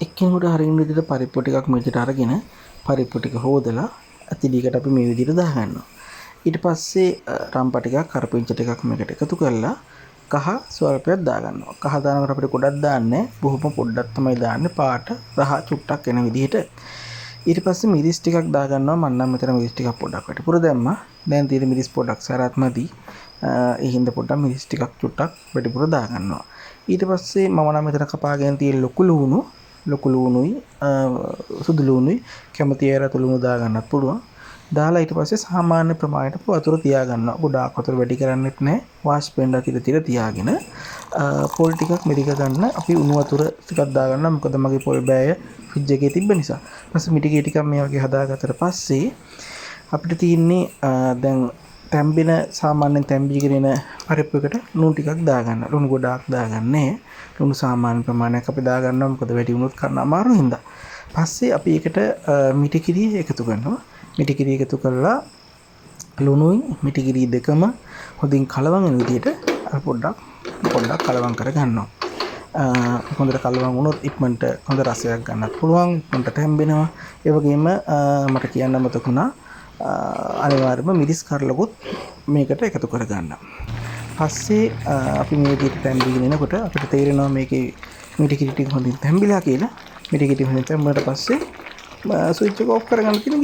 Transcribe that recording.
එක්කෙනෙකුට හරියන විදිහට පරිප්පු ටිකක් මෙතනට අරගෙන පරිප්පු ටික හොදලා අතිඩියකට අපි මේ විදිහට දාගන්නවා. ඊට පස්සේ රම්පා ටිකක් කරපිංච ටිකක් මේකට එකතු කරලා කහ ස්වල්පයක් දාගන්නවා. කහ දානකොට අපිට ගොඩක් දාන්නේ බොහොම පොඩ්ඩක් තමයි දාන්නේ පාට රහ චුට්ටක් එන විදිහට. ඊට පස්සේ මිරිස් ටිකක් දාගන්නවා. මම නම් මෙතන මිරිස් ටිකක් පොඩ්ඩක් වැඩිපුර දැම්මා. දැන් තියෙන මිරිස් පොඩ්ඩක් සරත් මදි. ඒ හින්දා පොඩ්ඩක් මිරිස් ටිකක් චුට්ටක් වැඩිපුර දාගන්නවා. ඊට පස්සේ මම නම් මෙතන කපාගෙන තියෙන ලොකු ලුණුයි සුදු ලුණුයි කැමති අය රතු ලුණු දාගන්නත් පුළුවන්. දාලා ඊට පස්සේ සාමාන්‍ය ප්‍රමාණයට වතුර තියාගන්නවා. ගොඩාක් වතුර වැඩි කරන්නෙත් නැහැ. වාෂ් පෙන්ඩා තිර තියාගෙන පොල් ටිකක් මෙරික ගන්න අපි උණු වතුර ටිකක් දාගන්නවා. මොකද මගේ පොල් බෑය ෆ්‍රිජ් එකේ තිබ්බ නිසා. ඊපස්සේ මිටිකේ ටිකක් මේ වගේ හදාගත්තට පස්සේ අපිට තියෙන්නේ දැන් තැම්බෙන සාමාන්‍යයෙන් තැම්බීගෙන එන පරිප්පුවකට ලුණු ටිකක් දාගන්න. ලුණු ගොඩාක් දාගන්නේ. ලුණු සාමාන්‍ය ප්‍රමාණයක් අපි දාගන්නවා. මොකද වැඩි වුණොත් කරන්න අමාරු හින්දා. පස්සේ අපි ඒකට මිටිකිරි එකතු කරනවා. මිටිකිරි එකතු කරලා ලුණුයි මිටිකිරි දෙකම හොඳින් කලවම් වෙන විදිහට පොඩ්ඩක් කලවම් කර ගන්නවා. හොඳට කලවම් වුණොත් ඉක්මනට හොඳ රසයක් ගන්නත් පුළුවන්. ඉක්මනට තැම්බෙනවා. ඒ වගේම මට කියන්න මතක වුණා අනිවාර්යයෙන්ම මිරිස් කරලකුත් මේකට එකතු කර ගන්න. පස්සේ අපි මේ විදිහට තැම්බීගෙන එනකොට අපිට තේරෙනවා මේකේ මිටිකිරි ටික හොඳින් තැම්බිලා කියලා. මිටිකිරි හොඳින් තැම්බුණාට පස්සේ ස්විච් එක ඔෆ් කරගන්න තියෙනවා.